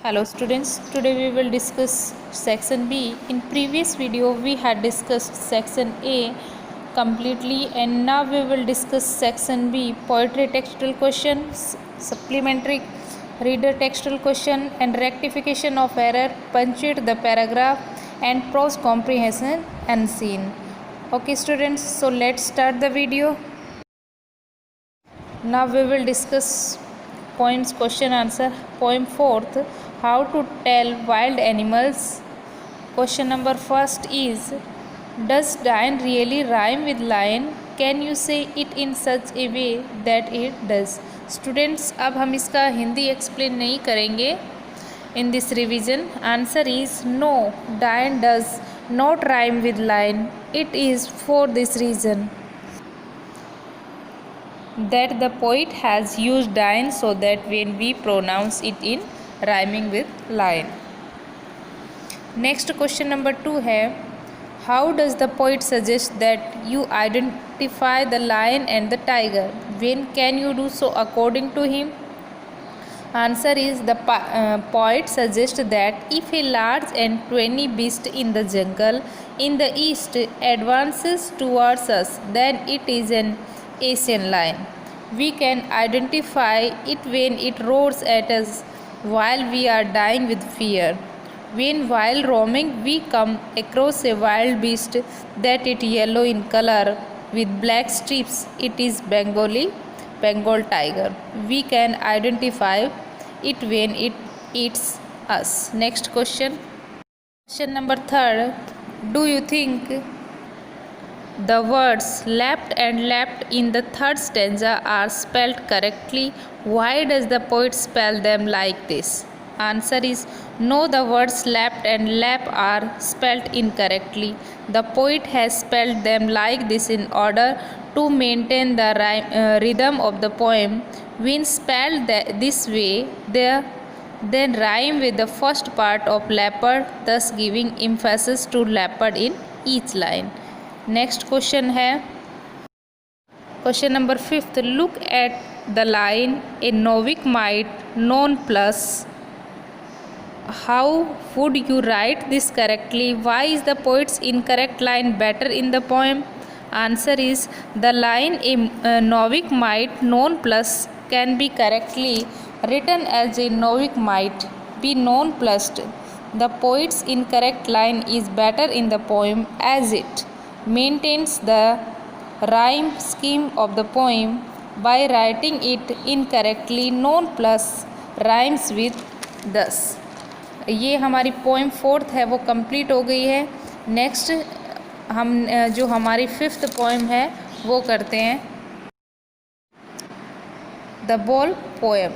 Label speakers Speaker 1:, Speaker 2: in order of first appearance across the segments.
Speaker 1: Hello students, today we will discuss section B. In previous video we had discussed section A completely, and now we will discuss section B, poetry textual questions, supplementary reader textual question and rectification of error, punctuate the paragraph and prose comprehension and scene. Okay students, so let's start the video. Now we will discuss poems question answer. Poem 4th, how to tell wild animals. Question number first is, does lion really rhyme with lion? Can you say it in such a way that it does? Students, अब हम इसका Hindi explain नहीं करेंगे in this revision. Answer is no, lion does not rhyme with lion. It is for this reason that the poet has used lion so that when we pronounce it in rhyming with lion. Next question number 2 है, how does the poet suggest that you identify the lion and the tiger? When can you do so according to him? Answer is the poet suggests that if a large and tawny beast in the jungle in the east advances towards us, then it is an Asian lion. We can identify it when it roars at us while we are dying with fear. When while roaming we come across a wild beast that is yellow in color with black stripes, it is Bengal tiger. We can identify it when it eats us. Next question. Question number 3. Do you think the words leapt and leapt in the third stanza are spelled correctly? Why does the poet spell them like this? Answer is no, the words leapt and lap are spelled incorrectly. The poet has spelled them like this in order to maintain the rhythm of the poem. When spelled this way, they then rhyme with the first part of leopard, thus giving emphasis to leopard in each line. Next question है question number 5th. Look at the line, a novice might known plus. How would you write this correctly? Why is the poet's incorrect line better in the poem? Answer is the line a novice might known plus can be correctly written as a novice might be known plus. The poet's incorrect line is better in the poem as it maintains the rhyme scheme of the poem. By writing it incorrectly, known plus rhymes with thus. ये हमारी poem 4th है वो complete हो गई है. Next हम जो हमारी 5th पोएम है वो करते हैं, the ball poem.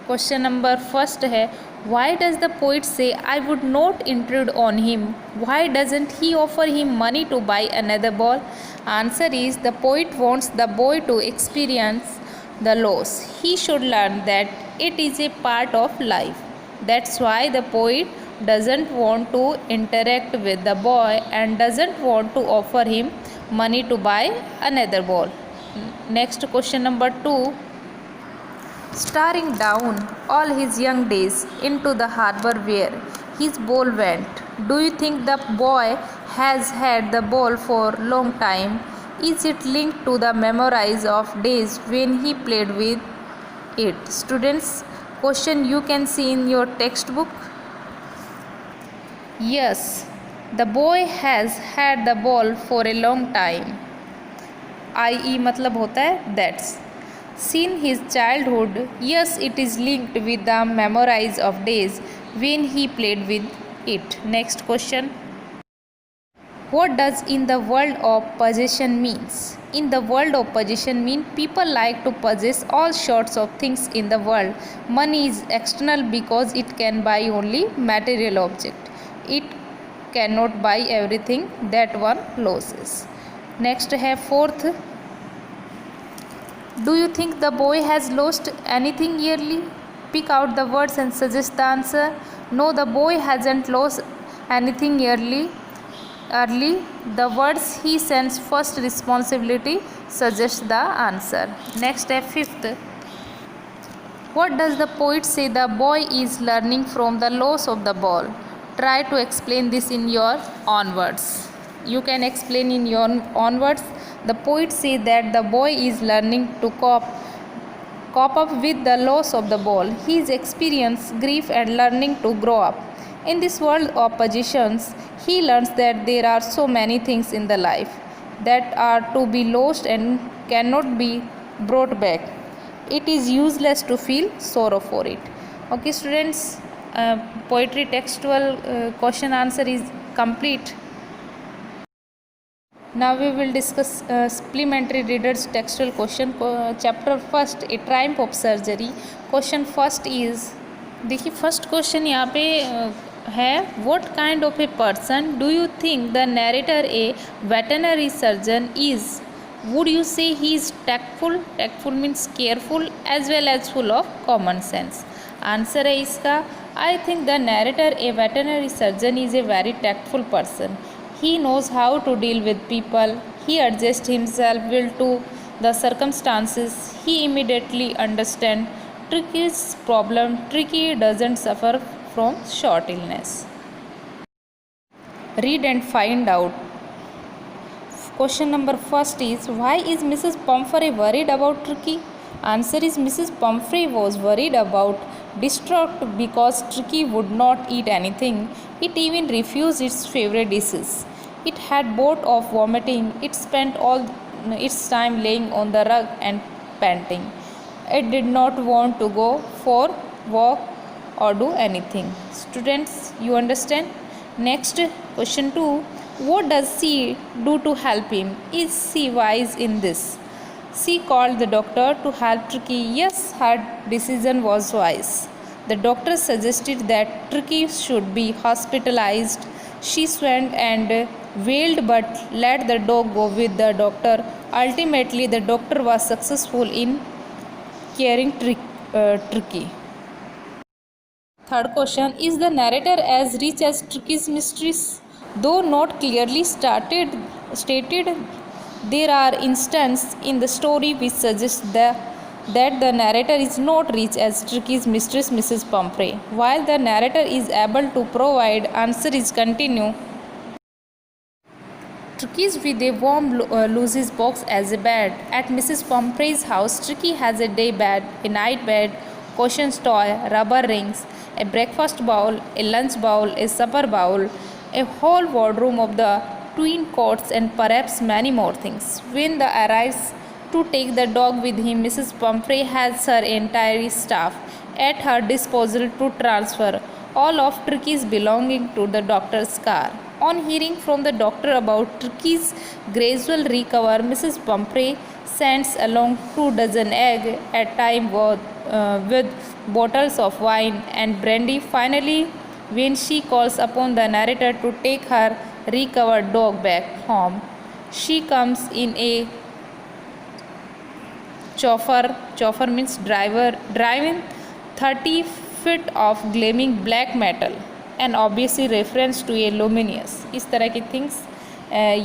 Speaker 1: Question number first है, why does the poet say I would not intrude on him? Why doesn't he offer him money to buy another ball? Answer is the poet wants the boy to experience the loss. He should learn that it is a part of life. That's why the poet doesn't want to interact with the boy and doesn't want to offer him money to buy another ball. Next question number 2. Staring down all his young days into the harbor where his ball went. Do you think the boy has had the ball for long time? Is it linked to the memories of days when he played with it? Students, question you can see in your textbook. Yes, the boy has had the ball for a long time. I.e. मतलब होता है that's. Seen his childhood, yes, it is linked with the memories of days when he played with it. Next question. What does in the world of possession means? In the world of possession mean people like to possess all sorts of things in the world. Money is external because it can buy only material object. It cannot buy everything that one loses. Next है 4th. Do you think the boy has lost anything yearly? Pick out the words and suggest the answer. No, the boy hasn't lost anything early. The words he sends first responsibility suggest the answer. Next है 5th. What does the poet say the boy is learning from the loss of the ball? Try to explain this in your own words. You can explain in your own words. The poet says that the boy is learning to cope up with the loss of the ball. He is experiencing grief and learning to grow up. In this world of possessions, he learns that there are so many things in the life that are to be lost and cannot be brought back. It is useless to feel sorrow for it. Okay, students, poetry textual question answer is complete. Now we will discuss supplementary readers textual question. Chapter first, a triumph of surgery. Question first is, देखिए first question यहाँ पे है, what kind of a person do you think the narrator a veterinary surgeon is? Would you say he is tactful? Tactful means careful as well as full of common sense. Answer है इसका, I think the narrator a veterinary surgeon is a very tactful person. He knows how to deal with people. He adjusts himself well to the circumstances. He immediately understands Tricky's problem. Tricky doesn't suffer from short illness. Read and find out. Question number first is, why is Mrs. Pumphrey worried about Tricky? Answer is, Mrs. Pumphrey was worried about, distraught because Tricky would not eat anything. It even refused its favorite dishes. It had bout of vomiting. It spent all its time laying on the rug and panting. It did not want to go for walk or do anything. Students, you understand? Next, question 2. What does she do to help him? Is she wise in this? She called the doctor to help Tricky. Yes, her decision was wise. The doctor suggested that Tricky should be hospitalized. She went and wailed but let the dog go with the doctor. Ultimately, the doctor was successful in curing Tricky. Third question, is the narrator as rich as Tricky's mistress? Though not clearly stated, there are instances in the story which suggest that the narrator is not rich as Tricky's mistress Mrs. Pumphrey. While the narrator is able to provide, answer is continue. Tricky's with a warm looses box as a bed. At Mrs. Pumphrey's house, Tricky has a day bed, a night bed, cushions toy, rubber rings, a breakfast bowl, a lunch bowl, a supper bowl, a whole wardrobe of the twin coats, and perhaps many more things. When the arrives to take the dog with him, Mrs. Pumphrey has her entire staff at her disposal to transfer all of Tricky's belonging to the doctor's car. On hearing from the doctor about Tricky's gradual recovery, Mrs. Pumphrey sends along 24 eggs at time with bottles of wine and brandy. Finally, when she calls upon the narrator to take her recovered dog back home, she comes in a chauffeur means driving 30 feet of gleaming black metal, and obviously reference to a luminous. इस तरह की things,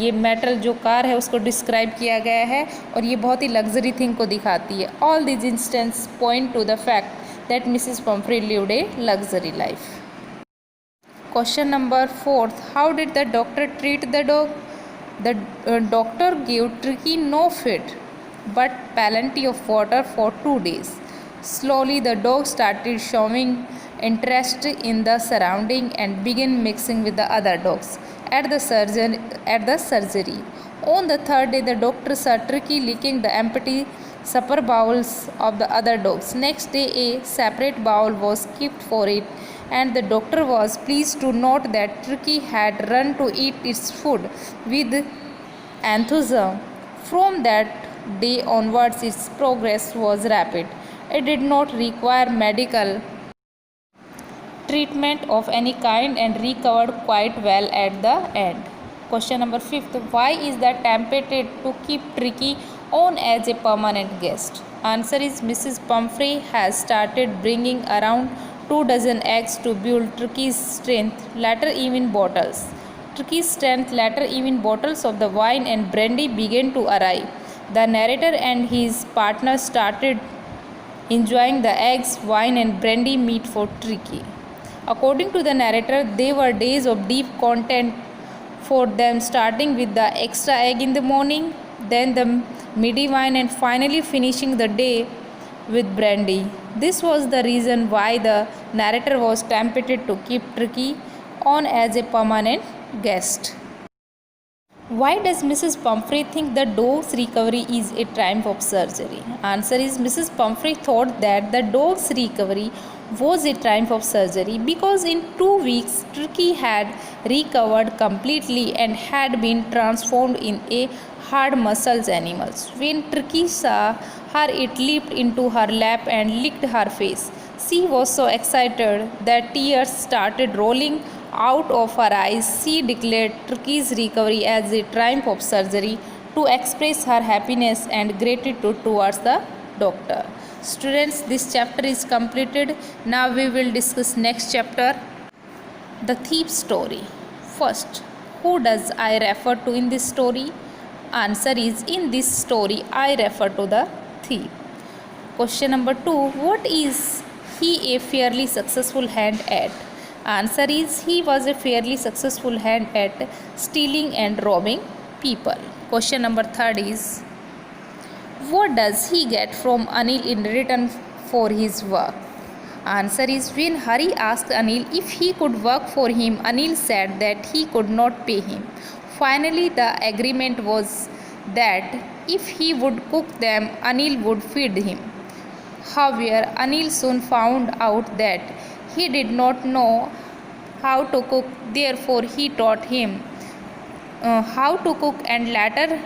Speaker 1: ये metal जो car है उसको describe किया गया है और ये बहुत ही लग्जरी थिंग को दिखाती है. All this instance point to the fact that Mrs Pumphrey lived a luxury life. Question number 4, how did the doctor treat the dog? The doctor give Tricki no feed but plenty of water for 2 days. Slowly the dog started showing interest in the surrounding and began mixing with the other dogs at the surgery. On the 3rd day, the doctor saw Tricky licking the empty supper bowls of the other dogs. Next day, a separate bowl was kept for it, and the doctor was pleased to note that Tricky had run to eat its food with enthusiasm. From that day onwards, its progress was rapid. It did not require medical treatment of any kind and recovered quite well at the end. Question number 5, why is the tempted to keep Tricky on as a permanent guest? Answer is, Mrs. Pumphrey has started bringing around 24 eggs to build Tricky's strength, later even bottles. Tricky's strength, later even bottles of the wine and brandy began to arrive. The narrator and his partner started enjoying the eggs, wine, and brandy meat for Tricky. According to the narrator, they were days of deep content for them, starting with the extra egg in the morning, then the midday wine, and finally finishing the day with brandy. This was the reason why the narrator was tempted to keep Tricky on as a permanent guest. Why does Mrs. Pumphrey think the dog's recovery is a triumph of surgery? Answer is Mrs. Pumphrey thought that the dog's recovery was a triumph of surgery because in 2 weeks Tricky had recovered completely and had been transformed in a hard muscles animal. When Tricky saw her, it leaped into her lap and licked her face. She was so excited that tears started rolling out of her eyes. She declared Tricky's recovery as a triumph of surgery to express her happiness and gratitude towards the doctor. Students, this chapter is completed. Now we will discuss next chapter, the thief story. First, who does I refer to in this story? Answer is, in this story I refer to the thief. Question number 2, what is he a fairly successful hand at? Answer is, he was a fairly successful hand at stealing and robbing people. Question number 3 is, what does he get from Anil in return for his work? Answer is, when Hari asked Anil if he could work for him, Anil said that he could not pay him. Finally, the agreement was that if he would cook them, Anil would feed him. However, Anil soon found out that he did not know how to cook, therefore he taught him how to cook and later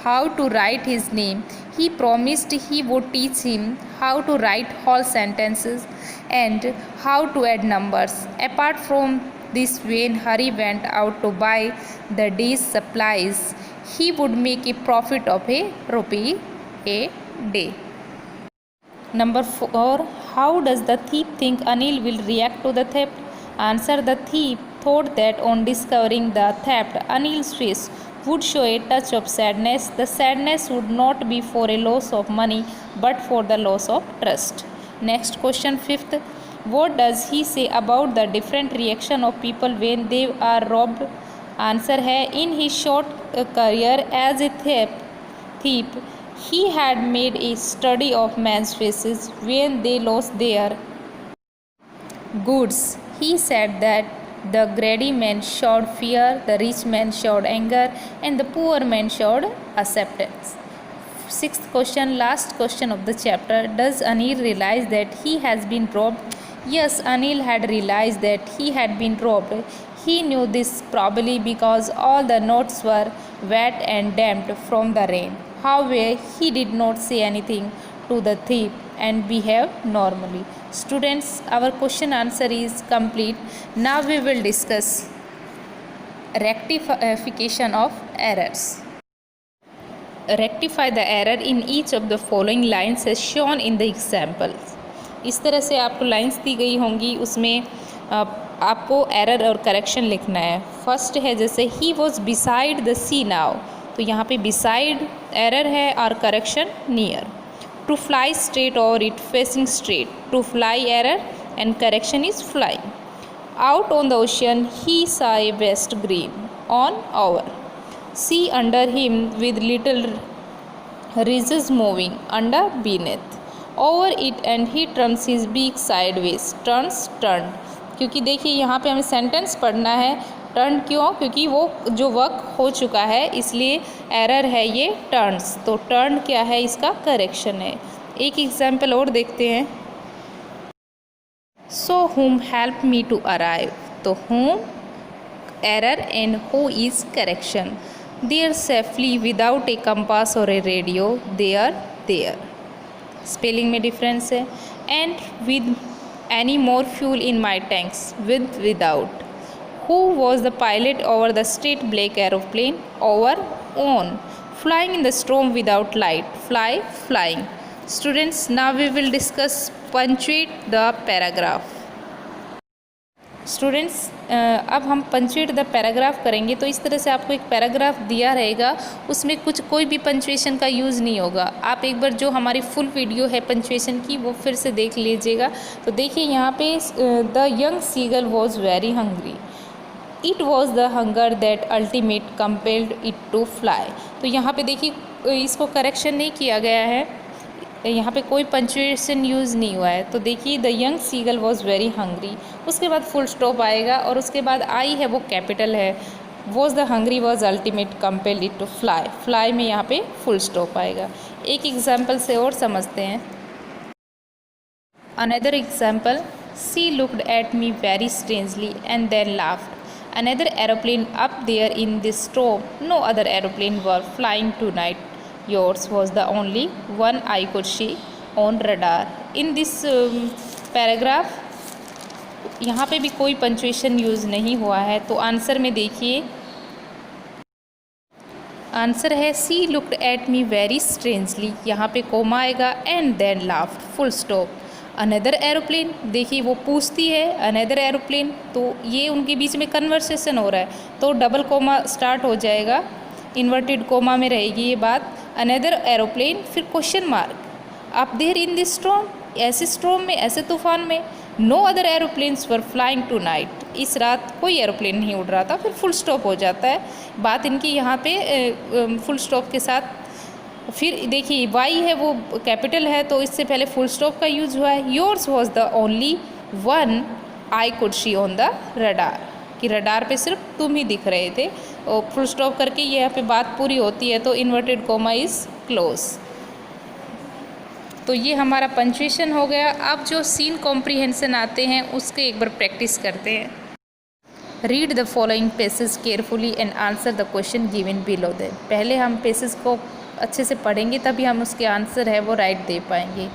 Speaker 1: how to write his name. He promised he would teach him how to write whole sentences and how to add numbers. Apart from this, when Hari went out to buy the day's supplies, he would make a profit of a rupee a day. Number 4, how does the thief think Anil will react to the theft? Answer, the thief thought that on discovering the theft, Anil's face would show a touch of sadness. The sadness would not be for a loss of money but for the loss of trust. Next question, 5th, what does he say about the different reaction of people when they are robbed? Answer है, in his short career as a thief, he had made a study of men's faces when they lost their goods. He said that the greedy man showed fear, the rich man showed anger, and the poor man showed acceptance. 6th question, last question of the chapter, does Anil realize that he has been robbed? Yes, Anil had realized that he had been robbed. He knew this probably because all the notes were wet and damp from the rain. However, he did not say anything to the thief and behave normally. Students, our question answer is complete. Now we will discuss rectification of errors. Rectify the error in each of the following lines as shown in the examples. इस तरह से आपको lines दी गई होंगी, उसमें आपको error और correction लिखना है. फर्स्ट है जैसे he was beside the sea now, तो यहाँ पे बिसाइड एरर है और correction near. To fly straight और it facing straight, to fly error and correction is flying. Out on the ocean he saw a vast green on over. Sea under him with little ridges moving under beneath. Over it and he turns his beak sideways. Turns, turned. क्योंकि देखिए यहाँ पे हमें sentence पढ़ना है. Turn क्यों? क्योंकि वो जो वर्क हो चुका है इसलिए एरर है ये टर्न्स. तो टर्न क्या है? इसका करेक्शन है. एक एग्जाम्पल और देखते हैं. सो whom help me to arrive. तो whom error and who is correction. They are safely without a compass or a radio. They are there. Spelling में डिफरेंस है. And with any more fuel in my tanks, with without. Who was the pilot over the strange black aeroplane? Over, on. Flying in the storm without light, fly, flying. Students, now we will discuss punctuate the paragraph. Students अब हम punctuate the paragraph करेंगे। तो इस तरह से आपको एक paragraph दिया रहेगा, उसमें कोई भी पंचुएशन का यूज़ नहीं होगा। आप एक बार जो हमारी फुल वीडियो है पंचुएशन की वो फिर से देख लीजिएगा। तो देखिए यहाँ पे the young seagull was very hungry, it was the hunger that ultimate compelled it to fly. तो यहाँ पे देखिए इसको करेक्शन नहीं किया गया है, यहाँ पे कोई पंचुएशन यूज़ नहीं हुआ है। तो देखिए the young seagull was very hungry, उसके बाद फुल स्टॉप आएगा और उसके बाद आई है वो कैपिटल है। Was the hungry was ultimate compelled it to fly, fly में यहाँ पे फुल स्टॉप आएगा। एक एग्जाम्पल से और समझते हैं। Another example, she looked at me very strangely and then laughed, another aeroplane up there in this storm, no other aeroplane were flying tonight, yours was the only one I could see on radar। in this paragraph यहाँ पे भी कोई punctuation use नहीं हुआ है। तो answer में देखिए, आंसर है she looked at me very strangely, यहाँ पे कोमा आएगा and then laughed, full stop. Another aeroplane, देखिए वो पूछती है अनदर एरोप्लेन, तो ये उनके बीच में कन्वर्सेशन हो रहा है, तो डबल कोमा स्टार्ट हो जाएगा, इन्वर्टेड कोमा में रहेगी ये बात। अनदर एरोप्लेन, फिर question mark, up there in this storm, ऐसे स्टॉर्म में, ऐसे तूफान में। No other aeroplanes were flying tonight, इस रात कोई एरोप्लेन नहीं उड़ रहा था, फिर फुल स्टॉप हो जाता है। बात इनकी यहाँ पे फुल स्टॉप के साथ। फिर देखिए वाई है वो कैपिटल है, तो इससे पहले फुल स्टॉप का यूज हुआ है। Yours was the only one I could see on the radar, कि रडार पे सिर्फ तुम ही दिख रहे थे। और फुल स्टॉप करके यहाँ पे बात पूरी होती है, तो इन्वर्टेड कोमा इज़ क्लोज। तो ये हमारा पंचुएशन हो गया। अब जो सीन कॉम्प्रीहेंशन आते हैं उसके एक बार प्रैक्टिस करते हैं। Read the following passage carefully and answer the question given below them. पहले हम पेसेज को अच्छे से पढ़ेंगे तभी हम उसके आंसर है वो राइट दे पाएंगे।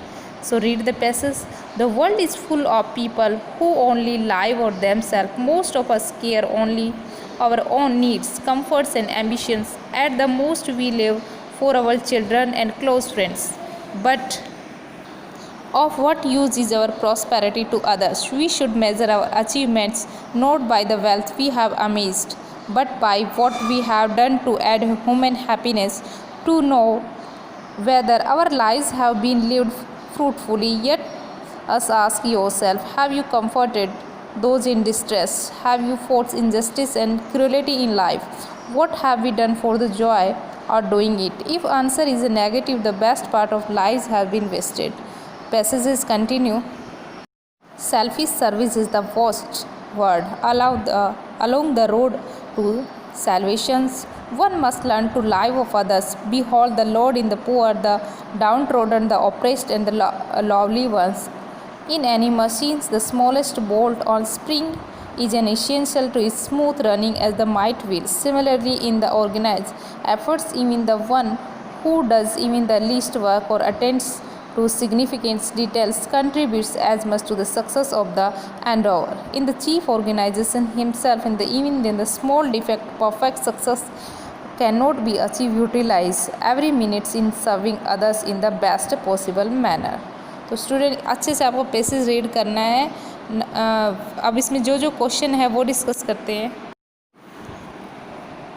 Speaker 1: So read the passage. The world is full of people who only live और them self, most of us care only our own needs, comforts and ambitions. At the most we live for our children and close friends. But of what use is our prosperity to others? We should measure our achievements not by the wealth we have amassed, but by what we have done to add human happiness. To know whether our lives have been lived fruitfully, yet us ask yourself, have you comforted those in distress? Have you fought injustice and cruelty in life? What have we done for the joy of doing it? If answer is a negative, the best part of lives have been wasted. Passages continue. Selfish service is the worst word along the road to salvation. One must learn to live of others. Behold the Lord in the poor, the downtrodden, the oppressed, and the lowly ones. In any machines, the smallest bolt or spring is an essential to its smooth running as the might will. Similarly, in the organized efforts, even the one who does even the least work or attends to significant details contributes as much to the success of the endeavor. In the chief organization himself, even in the small defect, perfect success cannot be achieved. Utilize every minute in serving others in the best possible manner. तो student अच्छे से आपको passage read करना है। अब इसमें जो जो क्वेश्चन है वो डिस्कस करते हैं।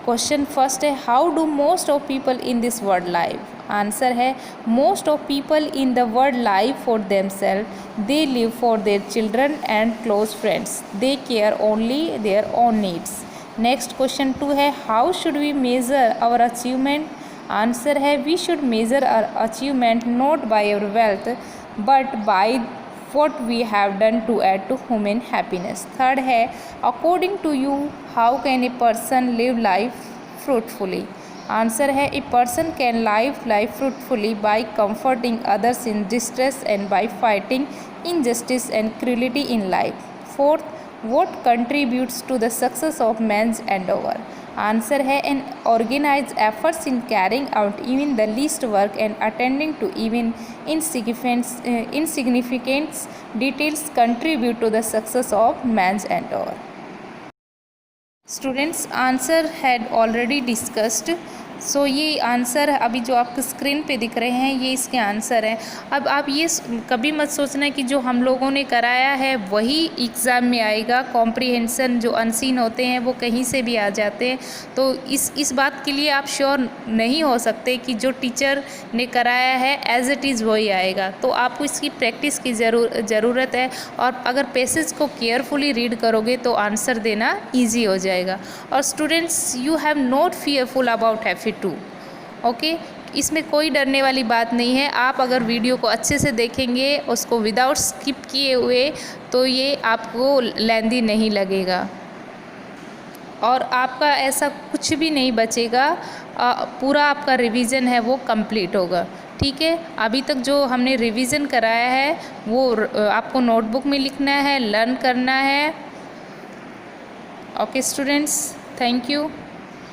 Speaker 1: क्वेश्चन फर्स्ट है, how do most of people in this world live? Answer है, most of people in the world live for them self, they live for their children and close friends, they care only their own needs. Next question 2 है, how should we measure our achievement? Answer है, we should measure our achievement not by our wealth but by what we have done to add to human happiness. Third है, according to you, how can a person live life fruitfully? Answer है, a person can live life fruitfully by comforting others in distress and by fighting injustice and cruelty in life. Fourth, what contributes to the success of man's endeavor? Answer है, an organized efforts in carrying out even the least work and attending to even insignificant details contribute to the success of man's endeavor. Students, answer had already discussed सो ये answer अभी जो आपको screen पे दिख रहे हैं ये इसके आंसर हैं। अब आप ये कभी मत सोचना कि जो हम लोगों ने कराया है वही एग्ज़ाम में आएगा। कॉम्प्रिहेंशन जो अनसीन होते हैं वो कहीं से भी आ जाते हैं, तो इस बात के लिए आप श्योर नहीं हो सकते कि जो टीचर ने कराया है एज इट इज़ वही आएगा। तो आपको इसकी प्रैक्टिस की ज़रूरत है, और अगर पैसेज को केयरफुली रीड करोगे तो आंसर देना ईजी हो जाएगा। और students, you have not fearful about FA2, okay. इसमें कोई डरने वाली बात नहीं है। आप अगर वीडियो को अच्छे से देखेंगे, उसको विदाउट स्किप किए हुए, तो ये आपको लेंदी नहीं लगेगा और आपका ऐसा कुछ भी नहीं बचेगा। पूरा आपका रिवीजन है वो कंप्लीट होगा। ठीक है, अभी तक जो हमने रिवीजन कराया है वो आपको नोटबुक में लिखना है, लर्न करना है। Okay students, thank you.